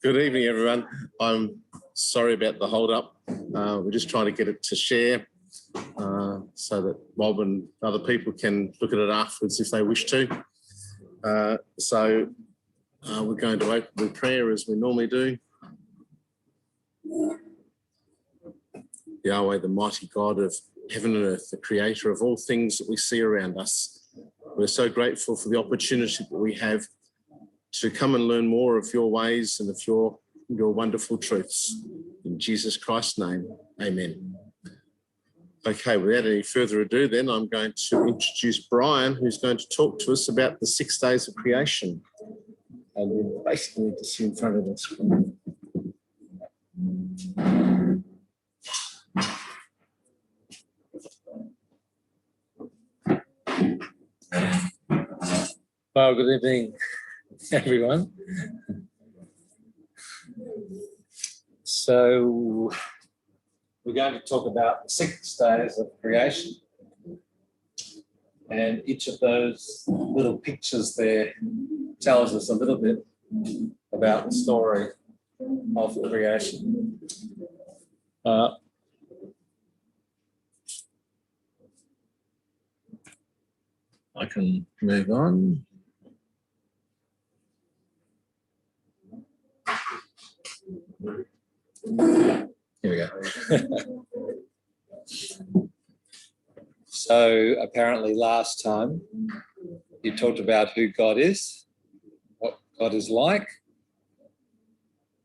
Good evening, everyone. I'm sorry about the hold up. We're just trying to get it to share so that Bob and other people can look at it afterwards if they wish to. We're going to open with prayer as we normally do. Yahweh, the mighty God of heaven and earth, the creator of all things that we see around us. We're so grateful for the opportunity that we have to come and learn more of your ways and of your wonderful truths. In Jesus Christ's name, amen. Okay, without any further ado then, I'm going to introduce Brian, who's going to talk to us about the 6 days of creation. And we basically need to see in front of the screen. Well, good evening, everyone. So we're going to talk about the 6 days of creation, and each of those little pictures there tells us a little bit about the story of creation. I can move on. Here we go. So apparently last time you talked about who God is, what God is like,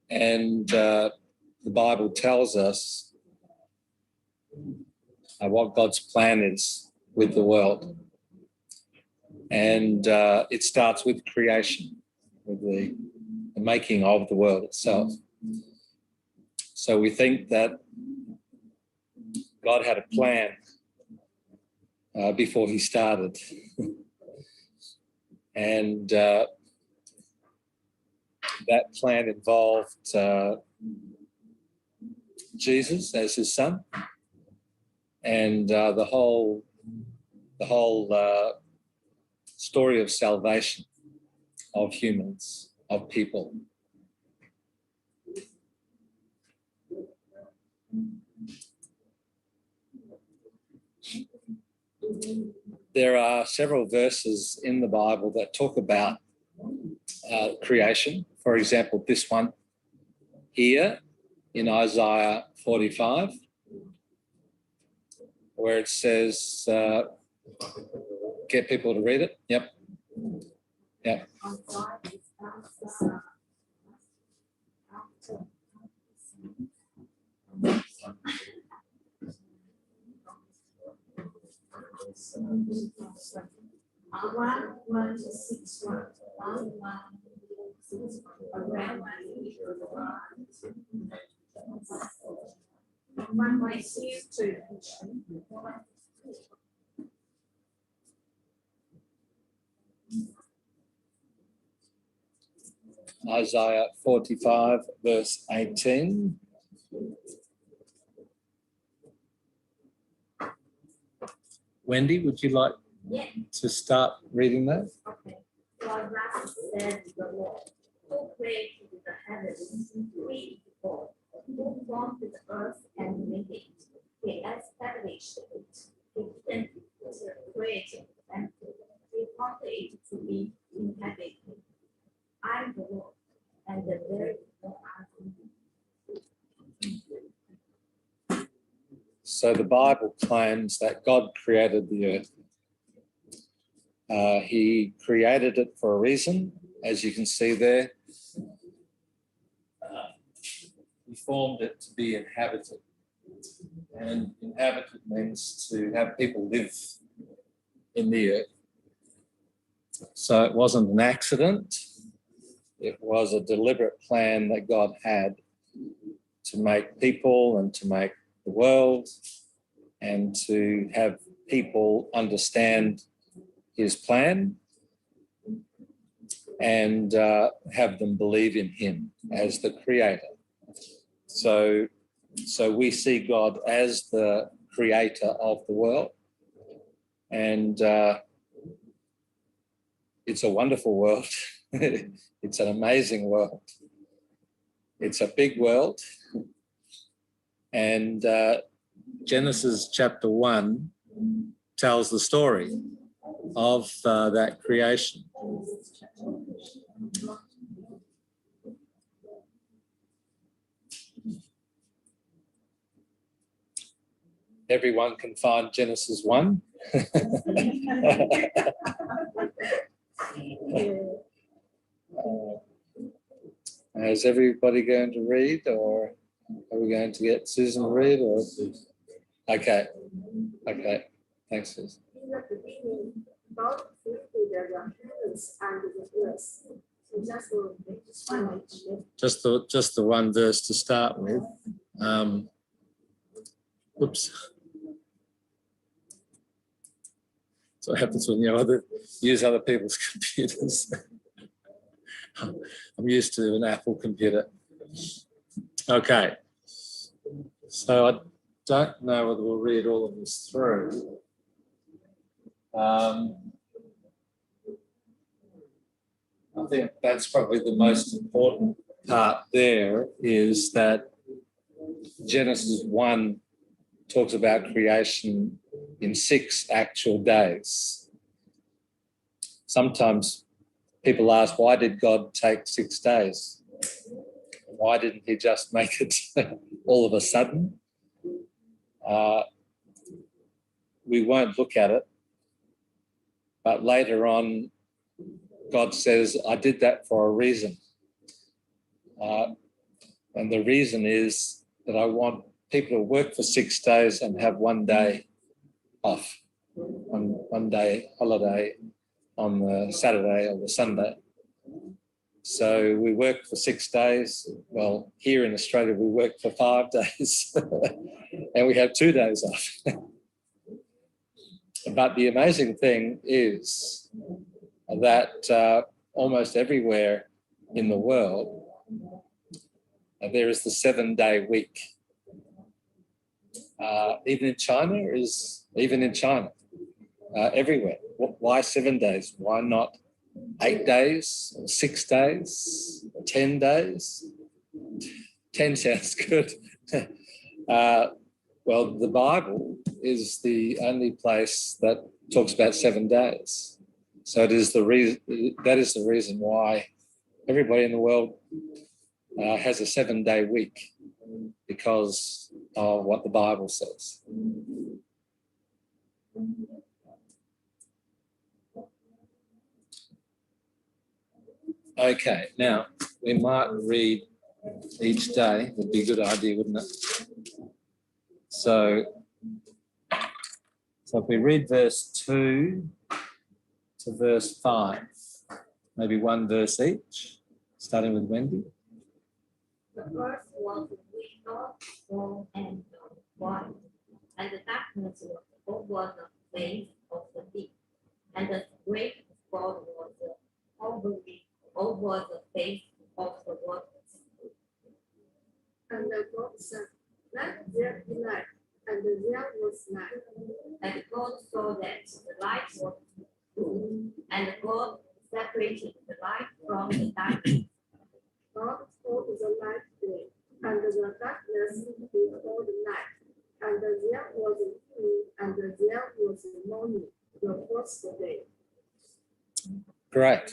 and the Bible tells us what God's plan is with the world. And it starts with creation, with the making of the world itself. So we think that God had a plan before he started. And that plan involved Jesus as his son, and the whole story of salvation of humans, of people. There are several verses in the Bible that talk about creation. For example, this one here in Isaiah 45, where it says, get people to read it. Yep. Yep. Isaiah 45, verse 18. Wendy, would you like to start reading that? Okay. God said the Lord, who created the heavens, three people, who formed the earth and made it. He established it. He didn't create it and he wanted it to be inhabited. I'm the Lord, and there is no other. So the Bible claims that God created the earth. He created it for a reason, as you can see there. He formed it to be inhabited. And inhabited means to have people live in the earth. So it wasn't an accident. It was a deliberate plan that God had to make people and to make the world and to have people understand his plan and have them believe in him as the creator. So we see God as the creator of the world, and it's a wonderful world. It's an amazing world. It's a big world. And Genesis chapter 1 tells the story of that creation. Everyone can find Genesis 1. Is everybody going to read, or are we going to get Susan to read? Or okay, thanks, Susan. In the beginning, God created the heavens and the earth. So Just the one verse to start with. Oops. So what happens when you use other people's computers. I'm used to an Apple computer. Okay. So I don't know whether we'll read all of this through. I think that's probably the most important part there, is that Genesis 1 talks about creation in 6 actual days. Sometimes people ask, why did God take 6 days? Why didn't he just make it all of a sudden? We won't look at it, but later on, God says, I did that for a reason. And the reason is that I want people to work for 6 days and have 1 day off, one day holiday on the Saturday or the Sunday. So we work for 6 days. Well, here in Australia, we work for 5 days and we have 2 days off. But the amazing thing is that almost everywhere in the world, there is the 7-day week. Even in China, everywhere. Why 7 days? Why not 8 days, or 6 days, or 10 days? 10 sounds good. Well, the Bible is the only place that talks about 7 days. So it is that is the reason why everybody in the world has a 7-day week, because of what the Bible says. Okay, now we might read each day. Would be a good idea, wouldn't it? So if we read verse 2 to verse 5, maybe one verse each, starting with Wendy. the earth was without form and void, and the darkness was over the face of the deep, and the great God was hovering over the face of the waters. And the God said, let there be light, and there was light. And God saw that the light was good, and God separated the light from the darkness. God called the light day, and the darkness he called night. And there was evening, and there was morning, the first day. Great.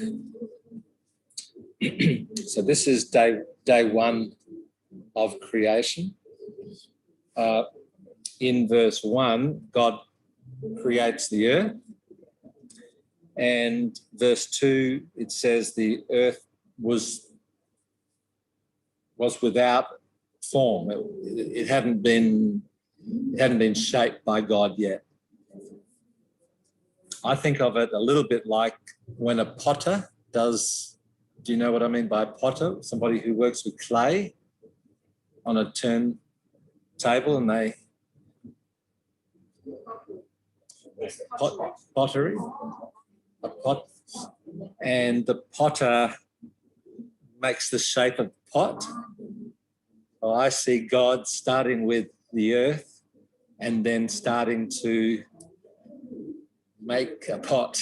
So this is day 1 of creation. In verse 1, God creates the earth. And verse 2, it says the earth was without form. It hadn't been shaped by God yet. I think of it a little bit like when a potter does, do you know what I mean by a potter? Somebody who works with clay on a turntable, and they pottery, a pot, and the potter makes the shape of the pot. Well, I see God starting with the earth and then starting to make a pot.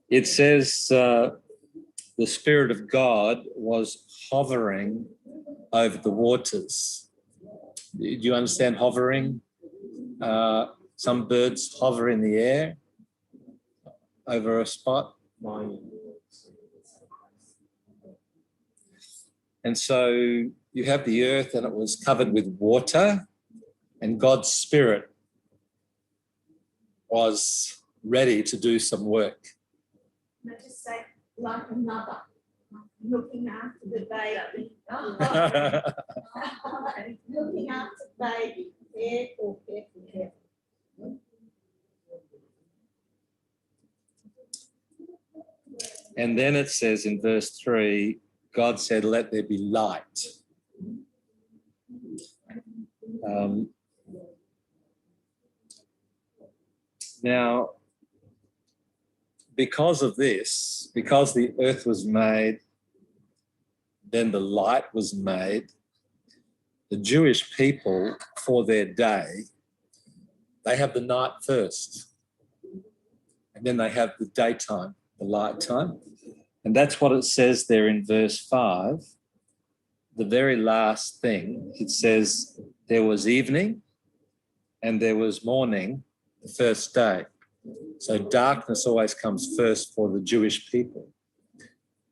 It says the Spirit of God was hovering over the waters. Do you understand hovering? Some birds hover in the air over a spot. And so you have the earth and it was covered with water, and God's Spirit was ready to do some work. I just say, like a mother looking after the baby. Looking after the baby. Careful, careful, careful. And then it says in verse 3, God said, let there be light. Now, because of this, because the earth was made, then the light was made, the Jewish people, for their day, they have the night first. And then they have the daytime, the light time. And that's what it says there in verse 5. The very last thing, it says, there was evening and there was morning the first day. So darkness always comes first for the Jewish people.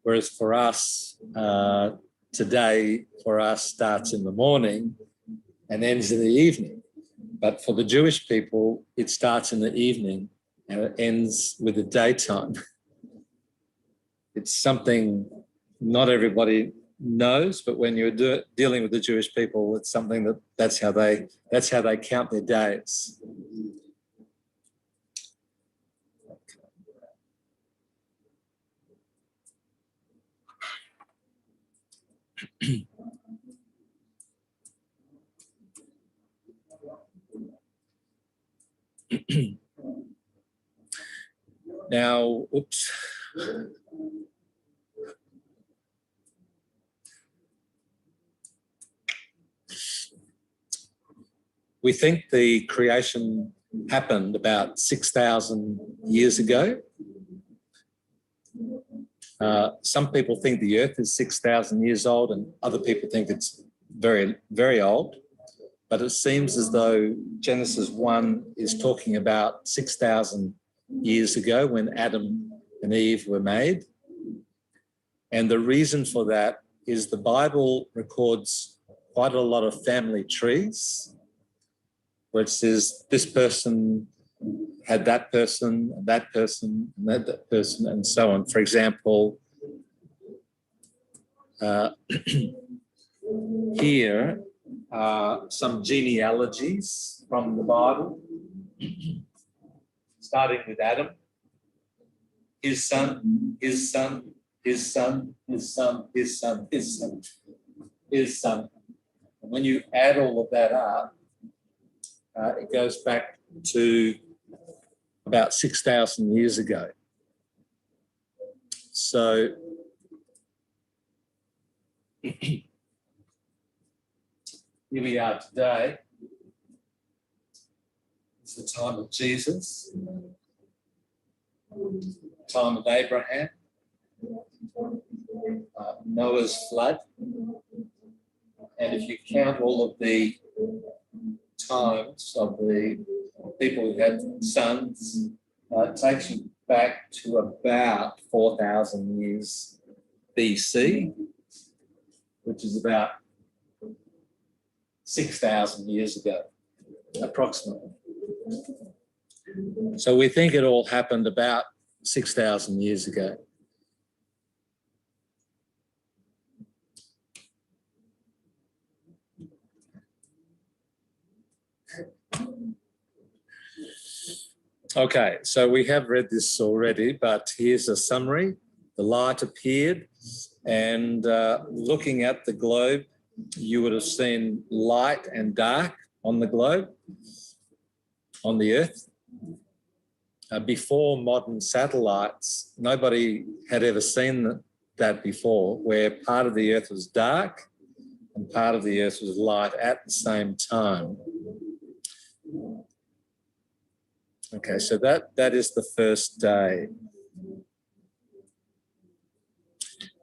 Whereas for us, today, for us, starts in the morning and ends in the evening. But for the Jewish people, it starts in the evening and it ends with the daytime. It's something not everybody knows, but when you're dealing with the Jewish people, it's something that's how they count their days. Now, oops. We think the creation happened about 6,000 years ago. Some people think the earth is 6,000 years old and other people think it's very, very old. But it seems as though Genesis 1 is talking about 6,000 years ago when Adam and Eve were made. And the reason for that is the Bible records quite a lot of family trees, where it says this person had that person, and that person, and that person, and so on. For example, here are some genealogies from the Bible, starting with Adam, his son, his son, his son, his son, his son, his son, his son. And when you add all of that up, it goes back to about 6,000 years ago. So here we are today. It's the time of Jesus, time of Abraham, Noah's flood. And if you count all of the times of the people who had sons, it takes you back to about 4,000 years BC, which is about 6,000 years ago, approximately. So we think it all happened about 6,000 years ago. Okay, so we have read this already, but here's a summary. The light appeared, and looking at the globe, you would have seen light and dark on the globe, on the earth. Before modern satellites, nobody had ever seen that before, where part of the earth was dark and part of the earth was light at the same time. Okay, so that is the first day.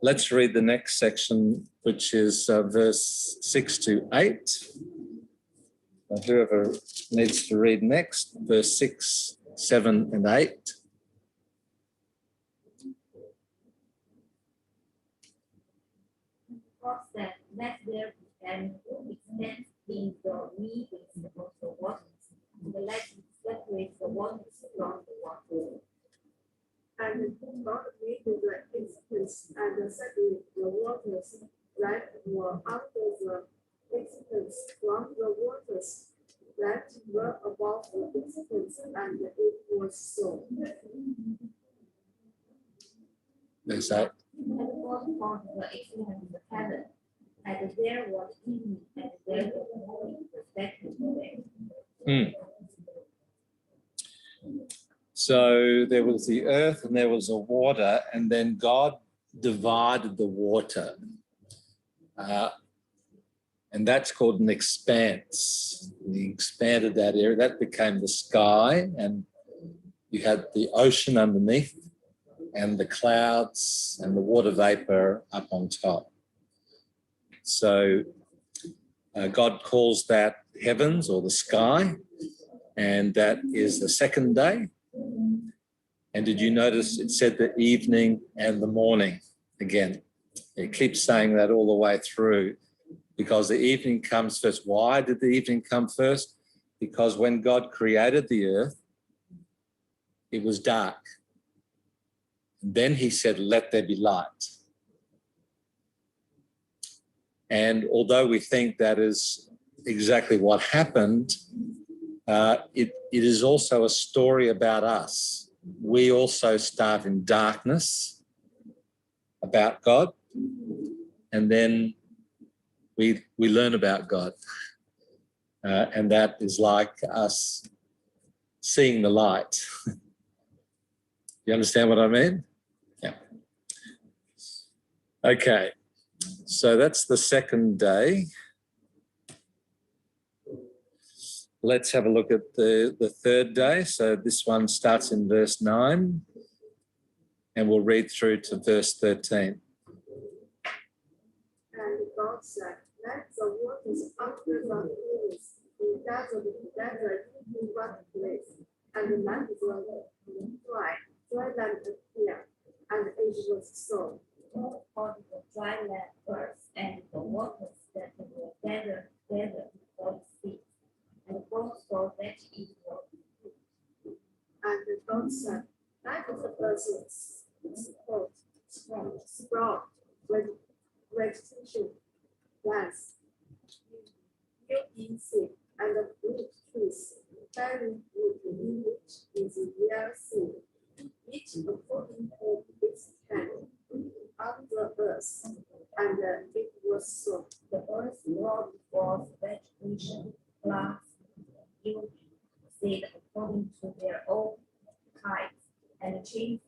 Let's read the next section, which is verse 6 to 8. Whoever needs to read next, verse 6, 7, and 8. God said, let there be an extent in the medium of the waters, and let it separate the waters from the water. And God made the expanse and separate the waters that were under the expanse from the waters that were above the expanse, and it was so. Verse 8. And God formed the expanse of heaven, and there was evening, and there was morning, the second day. So there was the earth and there was a water, and then God divided the water. And that's called an expanse. He expanded that area. That became the sky, and you had the ocean underneath and the clouds and the water vapor up on top. So God calls that heavens or the sky, and that is the second day. And did you notice it said the evening and the morning again? It keeps saying that all the way through, because the evening comes first. Why did the evening come first? Because when God created the earth, it was dark. And then he said, let there be light. And although we think that is exactly what happened, it is also a story about us. We also start in darkness about God, and then we learn about God. And that is like us seeing the light. You understand what I mean? Yeah. Okay, so that's the second day. Let's have a look at the third day. So this one starts in verse 9, and we'll read through to verse 13. And God said, let the waters under the hills be gathered together in one place, and the land was dry land appeared, and it was so. God formed the dry land first, and the waters that were gathered together before the sea. And God saw that it was good. And God said, let the earth sprout vegetation, plants, in seed, and the fruit trees, bearing fruit in which is their seed, each according to its kind, on the earth. And it was so. The earth brought forth vegetation, plants, seed according to their own kinds, and trees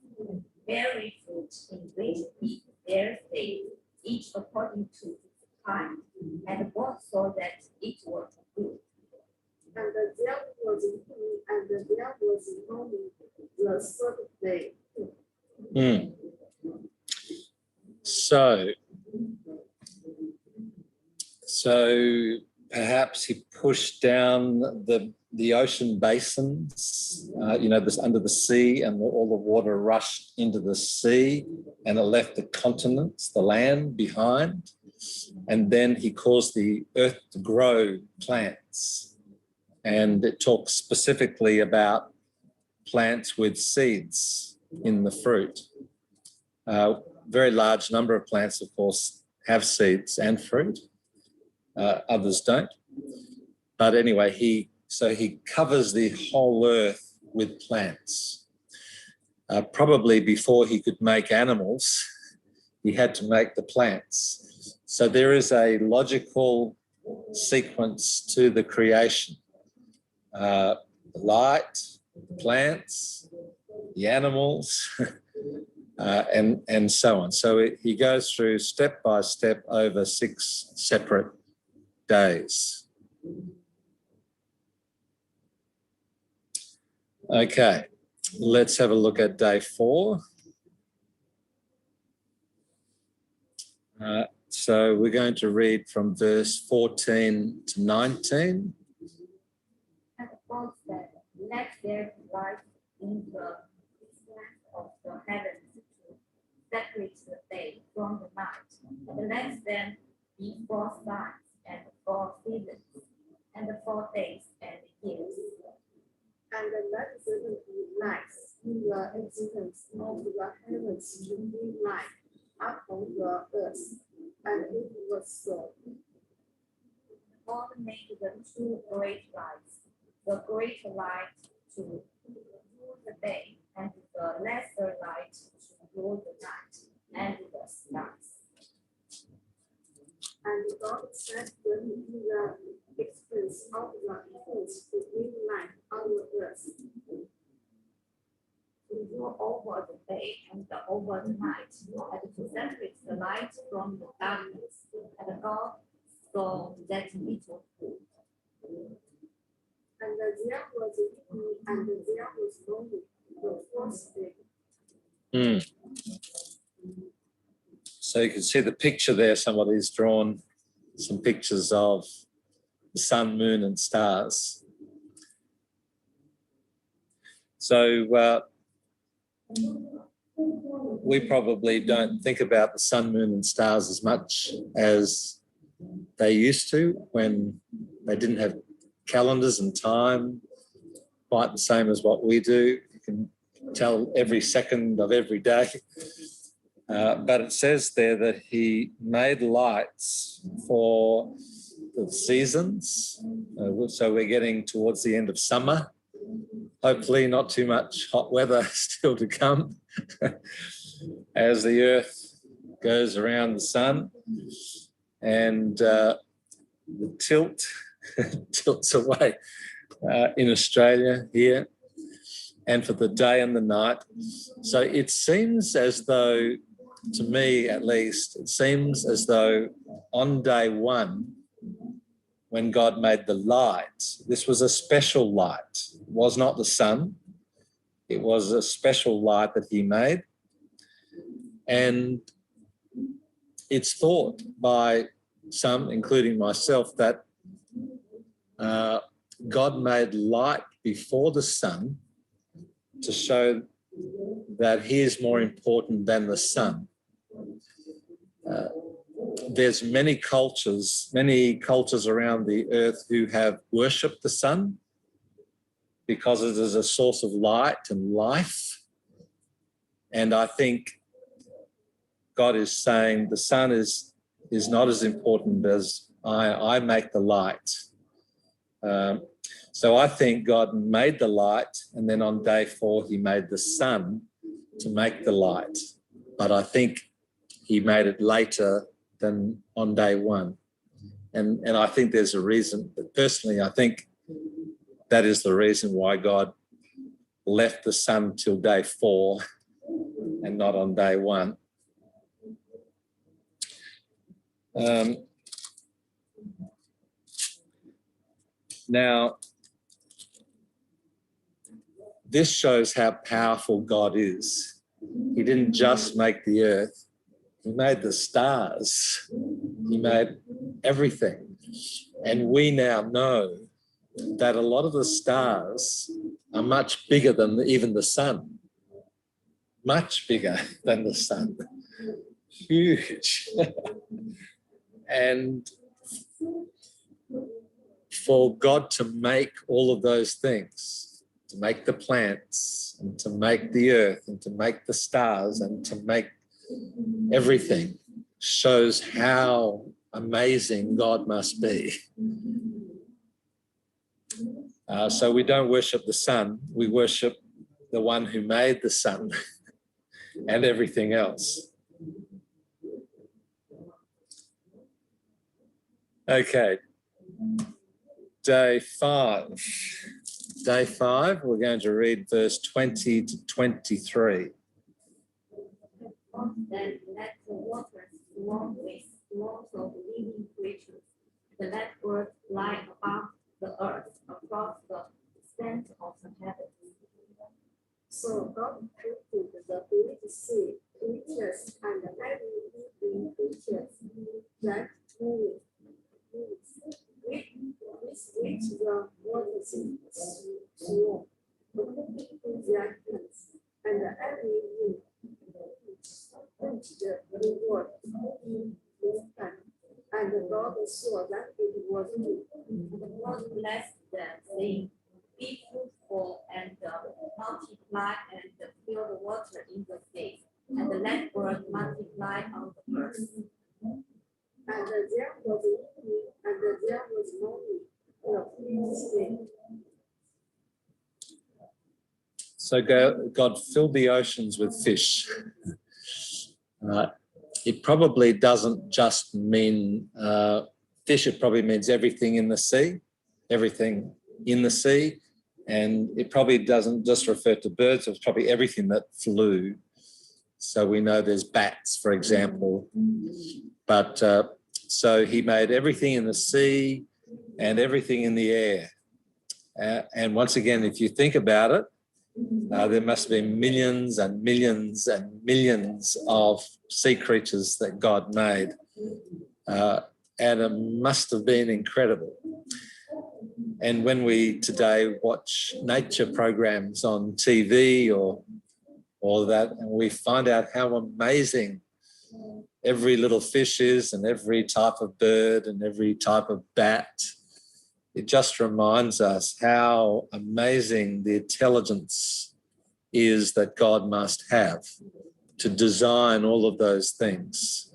bearing fruit in which is their seed, each according to its kind. And God saw that it was good. And there was evening, and there was morning, the third day. So perhaps he pushed down the ocean basins, this under the sea, and all the water rushed into the sea, and it left the continents, the land behind. And then he caused the earth to grow plants. And it talks specifically about plants with seeds in the fruit. Very large number of plants, of course, have seeds and fruit. Others don't. But anyway, he covers the whole earth with plants. Probably before he could make animals, he had to make the plants. So there is a logical sequence to the creation. The light, the plants, the animals, and so on. So he goes through step by step over 6 separate days. Okay, let's have a look at day 4. So we're going to read from verse 14 to 19. And God said, let there be light in the expanse of the heavens to separate the day from the night, and let them be 4 signs and 4 seasons, and 4 days and years. And let there be lights in the existence of the heavens to bring light upon the earth. And it was so. God made the 2 great lights, the greater light to rule the day, and the lesser light to rule the night, and the stars. And God set them in the expanse of the heavens to bring light on the earth. To rule over the day and over the night, and to separate the light from the darkness. And God saw that it was good. And there was evening, and there was morning, the 4th day. So you can see the picture there. Somebody's drawn some pictures of the sun, moon, and stars. So we probably don't think about the sun, moon, and stars as much as they used to when they didn't have calendars and time quite the same as what we do. You can tell every second of every day. But it says there that he made lights for the seasons. So we're getting towards the end of summer. Hopefully not too much hot weather still to come as the earth goes around the sun and the tilt tilts away in Australia here, and for the day and the night. So it seems as though, to me at least, it seems as though on day 1, when God made the light, this was a special light. It was not the sun. It was a special light that he made. And it's thought by some, including myself, that God made light before the sun to show that he is more important than the sun. There's many cultures around the earth who have worshipped the sun because it is a source of light and life. And I think God is saying the sun is not as important as I make the light. So I think God made the light, and then on day 4, he made the sun to make the light. But I think he made it later than on day 1. And I think there's a reason. But personally, I think that is the reason why God left the sun till day 4 and not on day 1. Now, this shows how powerful God is. He didn't just make the earth. He made the stars. He made everything. And we now know that a lot of the stars are much bigger than even the sun. Much bigger than the sun. Huge. And for God to make all of those things, to make the plants and to make the earth and to make the stars and to make everything, shows how amazing God must be. So we don't worship the sun, we worship the one who made the sun and everything else. Okay, day 5. Day 5, we're going to read verse 20 to 23. Then let the waters swarm with swarms of living creatures, and let birds fly above the earth across the extent of the heavens. So God created the great sea creatures and heavy living creatures, that moving, with which the waters flow, according to their hands, and every wind which the reward in his hand. And God saw that it was good. And God blessed them, saying, be fruitful and multiply and fill the water in the sea, and let birds multiply on the earth. And there was evening, and there was morning, the fifth day. So God filled the oceans with fish. It probably doesn't just mean fish, it probably means everything in the sea, everything in the sea. And it probably doesn't just refer to birds, it's probably everything that flew. So we know there's bats, for example. But so he made everything in the sea and everything in the air. And once again, if you think about it, there must be millions and millions and millions of sea creatures that God made. And it must have been incredible. And when we today watch nature programs on TV or that, and we find out how amazing every little fish is and every type of bird and every type of bat, it just reminds us how amazing the intelligence is that God must have to design all of those things.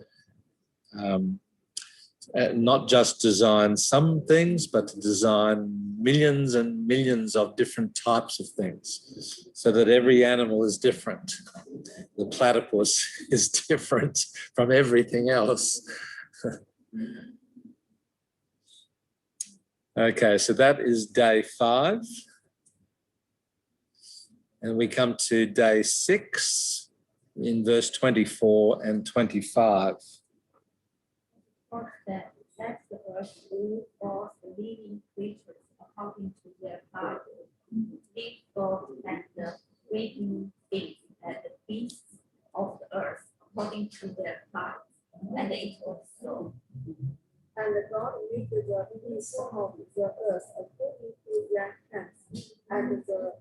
Not just design some things, but to design millions and millions of different types of things so that every animal is different. The platypus is different from everything else. Okay, so that is day 5. And we come to day 6 in verse 24 and 25. Let the earth bring forth the living creatures according to their kind, livestock and the creeping things, and the beasts of the earth according to their kind. And it was so. And God made the beasts of the earth according to their hands, and the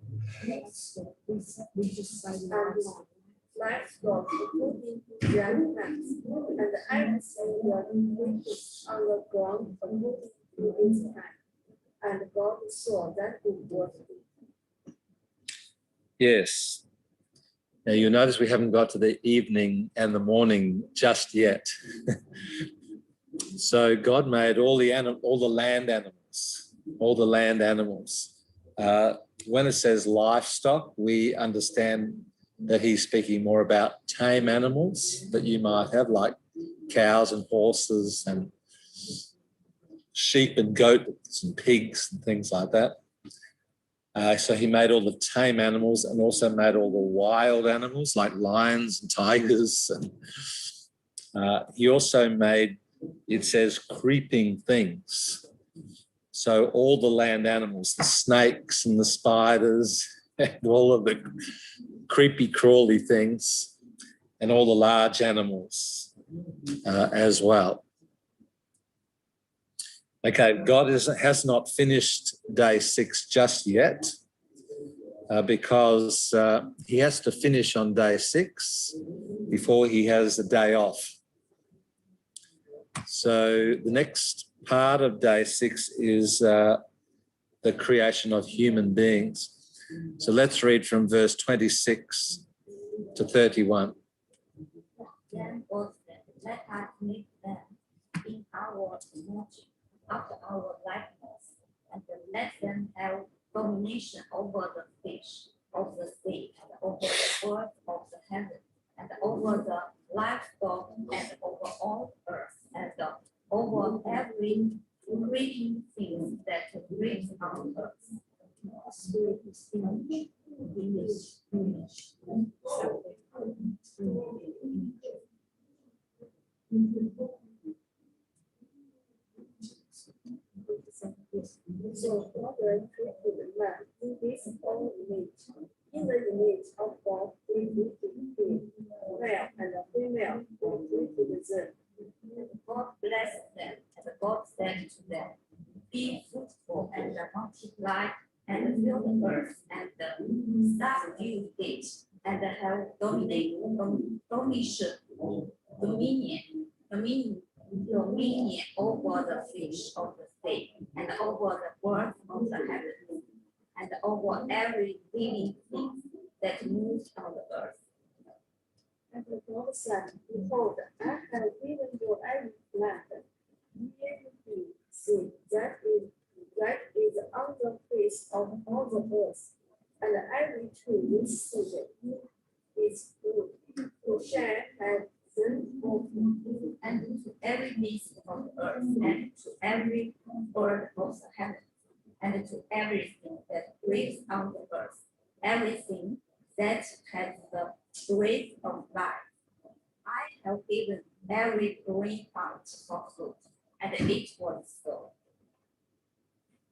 livestock according to their hands, and everything that creeps on the ground according to its kind. And God saw that it was good. Yes. Now you notice we haven't got to the evening and the morning just yet. So God made all the land animals. When it says livestock, we understand that he's speaking more about tame animals that you might have, like cows and horses and sheep and goats and pigs and things like that. So he made all the tame animals and also made all the wild animals like lions and tigers. And he also made, it says, creeping things. So all the land animals, the snakes and the spiders and all of the creepy crawly things and all the large animals as well. Okay, God has not finished day 6 just yet because he has to finish on day 6 before he has a day off. So the next part of day 6 is the creation of human beings. So let's read from verse 26 to 31. Then God said, let us make them in our image, after our likeness, and let them have domination over the fish of the sea, and over the birds of the heaven, and over the livestock, and over all earth, and over every creeping thing that breathes on earth. So God created man in his own image. In the image of God, he created him, male and female, he created them. And God blessed them, and God said to them, be fruitful and multiply and fill the earth and subdue it and have dominion over the fish of the sea and over the birds of the heavens and over every living thing that moves on the earth. And the Lord said, behold, I have given you every land, every seed that is on the face of all the earth, and every tree which seed is good. You shall have them of you, And to every beast of the earth, and to every bird of the heavens, and to everything that lives on the earth, everything that has the breath of life. I have given every green plant for food, and it was so.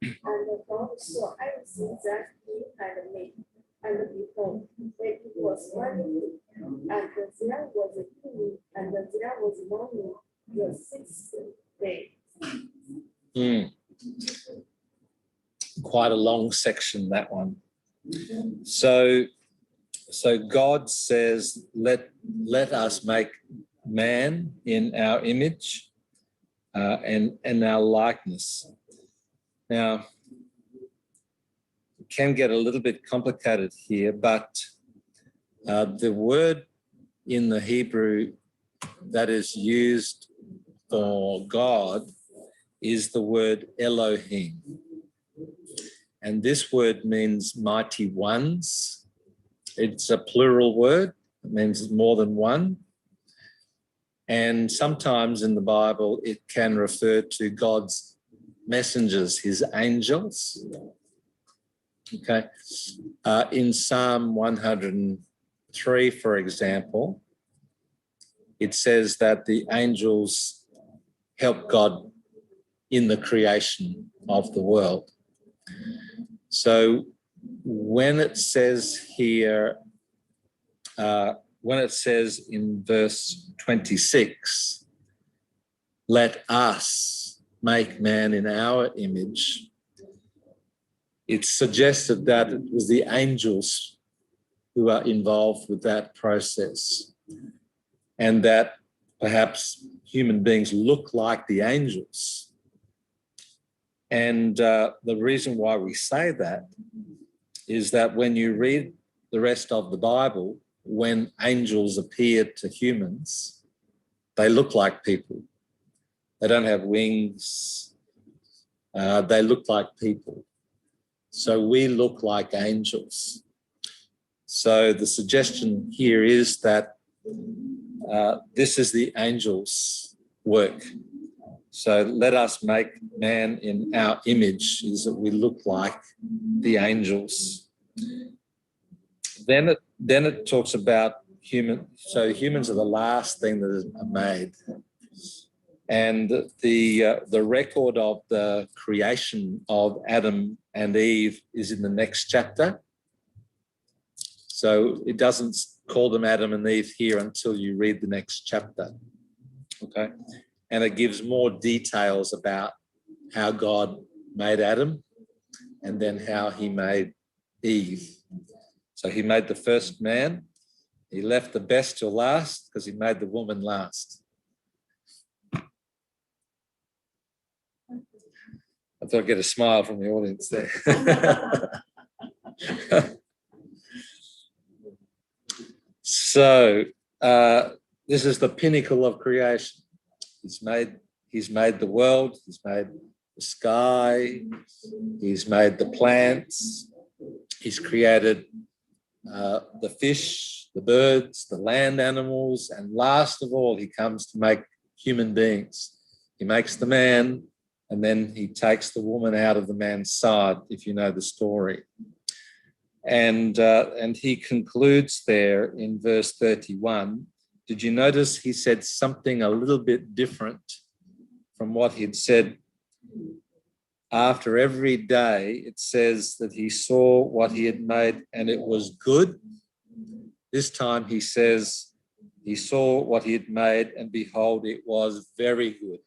and the Lord saw everything that he had made, and behold, that it was wonderful. And there was a evening, and there was morning, the sixth day. Quite a long section, that one. So God says, let us make man in our image and our likeness. Now, it can get a little bit complicated here, but the word in the Hebrew that is used for God is the word Elohim. And this word means mighty ones. It's a plural word. It means more than one. And sometimes in the Bible, it can refer to God's messengers, his angels. Okay. In Psalm 103, for example, it says that the angels help God in the creation of the world. So when it says here, when it says in verse 26, let us make man in our image, it's suggested that it was the angels who are involved with that process, and that perhaps human beings look like the angels. And the reason why we say that is that when you read the rest of the Bible, when angels appear to humans, they look like people. They don't have wings. They look like people. So we look like angels. So the suggestion here is that this is the angels' work. So let us make man in our image, is that we look like the angels. Then it talks about human. So humans are the last thing that is made. And the record of the creation of Adam and Eve is in the next chapter. So it doesn't call them Adam and Eve here until you read the next chapter. Okay. And it gives more details about how God made Adam and then how he made Eve. So he made the first man. He left the best till last because he made the woman last. I thought I'd get a smile from the audience there. So this is the pinnacle of creation. He's made the world, he's made the sky, he's made the plants, he's created the fish, the birds, the land animals, and last of all, he comes to make human beings. He makes the man, and then he takes the woman out of the man's side, if you know the story. And he concludes there in verse 31. Did you notice he said something a little bit different from what he'd said? After every day, it says that he saw what he had made and it was good. This time he says He saw what he had made, and behold, it was very good.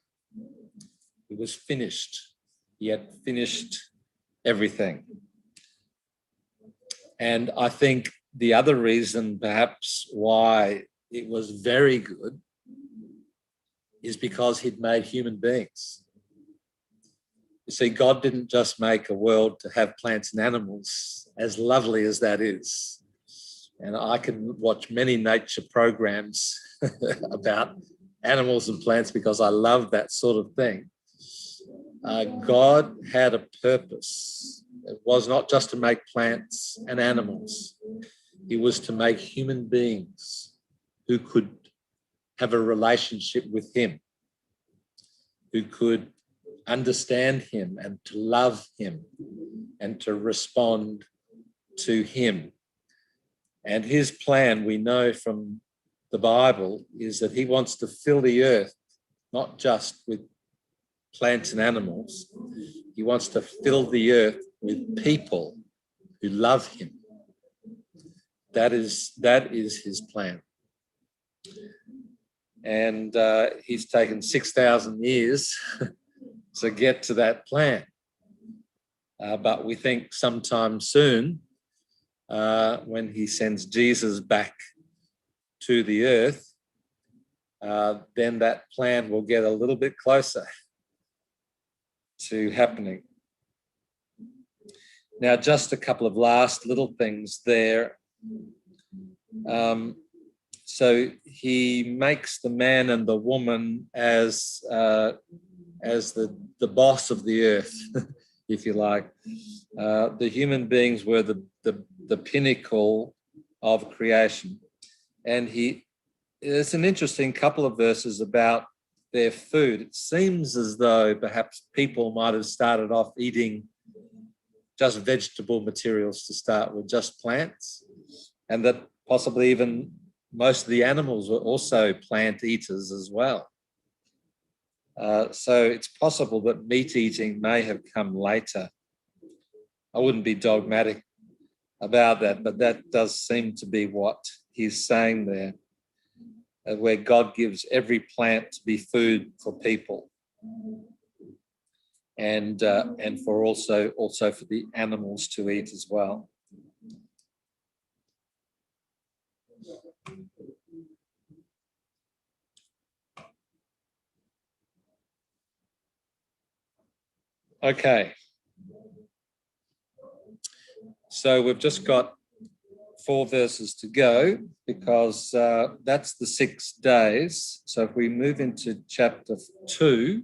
It was finished. He had finished everything. And I think the other reason perhaps why it was very good is because he'd made human beings. You see, God didn't just make a world to have plants and animals, as lovely as that is. And I can watch many nature programs about animals and plants because I love that sort of thing. God had a purpose. It was not just to make plants and animals. It was to make human beings who could have a relationship with him, who could understand him and to love him and to respond to him. And his plan, we know from the Bible, is that he wants to fill the earth, not just with plants and animals. He wants to fill the earth with people who love him. That is his plan. And he's taken 6,000 years to get to that plan. But we think sometime soon, when he sends Jesus back to the earth, then that plan will get a little bit closer to happening. Now, just a couple of last little things there. So he makes the man and the woman as the boss of the earth, if you like. The human beings were the pinnacle of creation. And there's an interesting couple of verses about their food. It seems as though perhaps people might have started off eating just vegetable materials to start with, just plants, and that possibly even most of the animals were also plant eaters as well. So it's possible that meat eating may have come later. I wouldn't be dogmatic about that, but that does seem to be what he's saying there, where God gives every plant to be food for people, and for also for the animals to eat as well. Okay. So we've just got 4 verses to go because that's the 6 days. So if we move into chapter 2,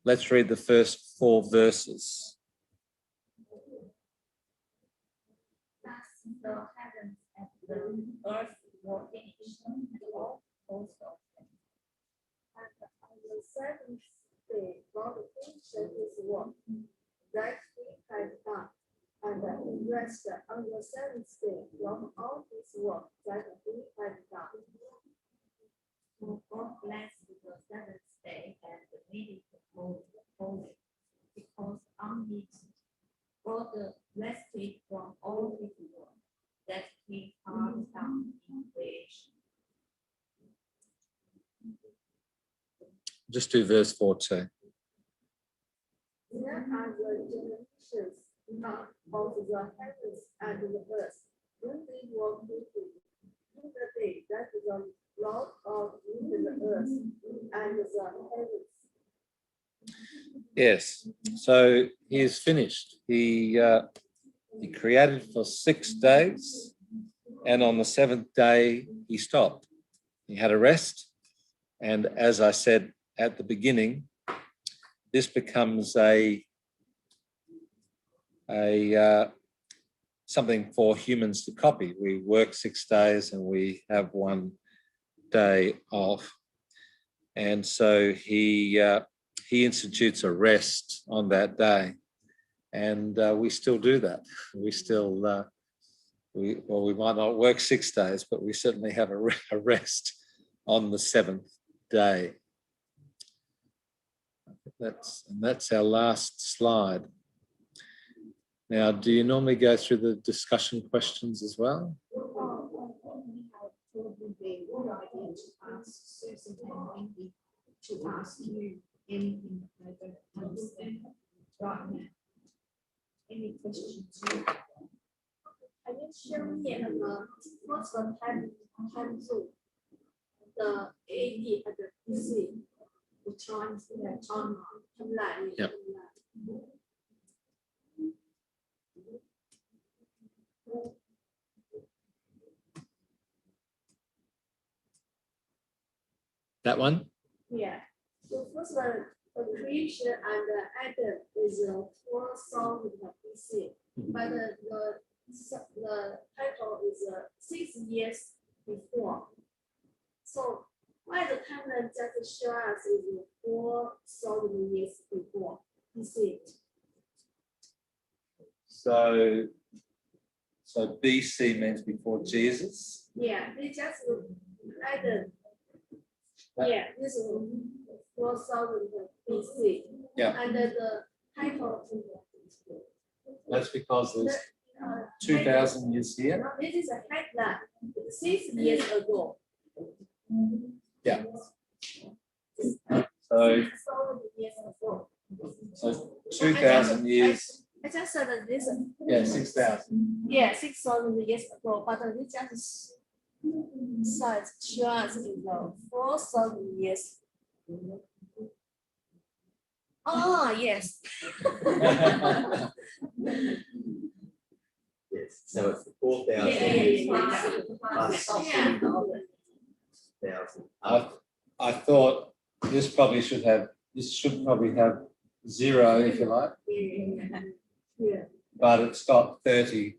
let's read the first 4 verses. Thus the heavens and the earth were finished, and all hosts of them. And on the seventh day, God finished his work that he had done, and he rested on the seventh day from all his work that he had done. So God blessed the seventh day and made it holy, because on it God rested from all his work that he had done in creation. Just do verse 4 too. Here are the generations of the heavens and the earth, when they were created, in the day that the Lord God made the earth and the heavens. Yes. So he is finished. He created for 6 days, and on the 7th day he stopped. He had a rest, and as I said at the beginning, this becomes something for humans to copy. We work 6 days and we have 1 day off, and so he institutes a rest on that day, and we still do that. We still we might not work 6 days, but we certainly have a rest on the 7th day. That's our last slide. Now, do you normally go through the discussion questions as well? We have to be to ask Susan and Wendy to ask you anything that they don't understand right now. Any questions? Can you show me what's the time zone? The AD and the PC, the times, timeline. Yep. That one? Yeah. So first the creation and the Adam is a 4,000 BC, but the title is 6 years before. So why the timeline just show us is 4,000 years before BC? So BC means before Jesus. Yeah, they just added. Yeah, this is 4,000 BC. Yeah. And the title. That's because there's 2,000 years here. This is a headline. 6 years ago. Yeah. So 6,000 years ago. 2,000 years. I just said that this. Yeah, 6,000. Yeah, 6,000 years ago, but it just says to us is 4,000 years. Oh, yes. Yes, so it's 4,000 plus Yeah. 1,000. I thought this should probably have 0 if you like, Yeah. but it's got 30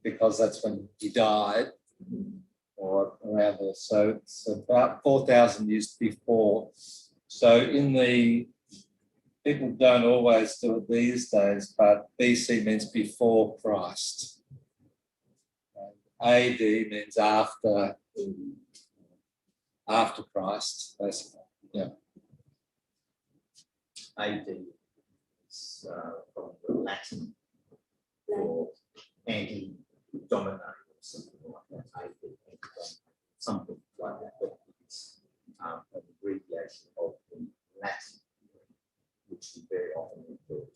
because that's when he died or around there. So it's about 4,000 years before. So people don't always do it these days, but BC means before Christ. AD means after Christ, basically. Yeah. AD is from the Latin for anti-dominate or something like that. AD, something like that. But it's an abbreviation of the Latin, which we very often refer to.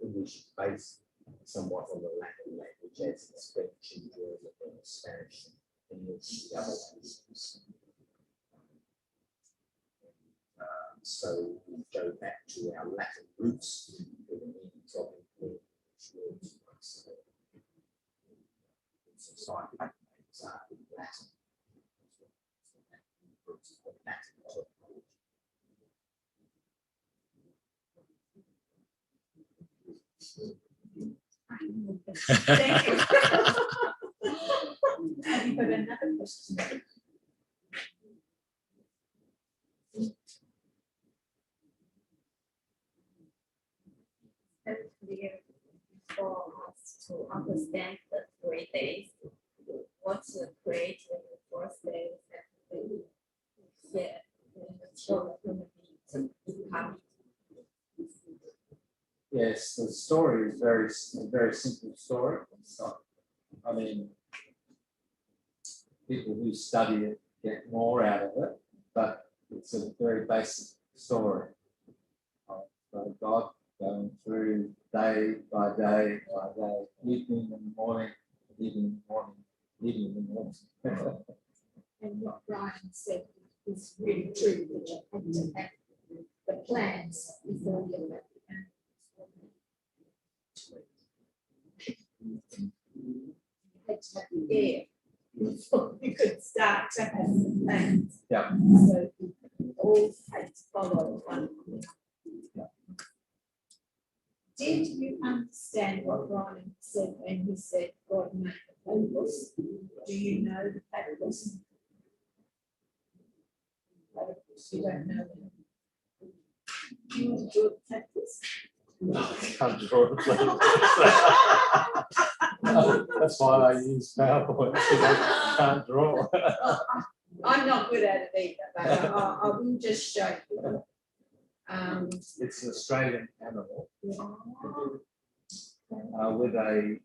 English is based somewhat on the Latin language, as in French and German and Spanish and English, the other languages. So we go back to our Latin roots for the meanings of English words. Society names are in Latin. Thank you. Have you got another question? For us to understand the 3 days, what's the creating the first day, yeah, so Yes, the story is a very simple story. So, I mean, people who study it get more out of it, but it's a very basic story of God going through day by day, evening and morning, evening and morning, evening and morning. and what Brian said is really true, that you have to have the plans before you let you had to have the air before you could start to have the plans. Yeah. So all had to follow one. Yeah. Did you understand what Brian said when he said God made the platypus? Do you know the platypus? You don't know them. Do you want to draw the platypus? Can't draw the That's why I use PowerPoint, because I can't draw. I'm not good at it either, but I will just show you. It's an Australian animal Yeah. with a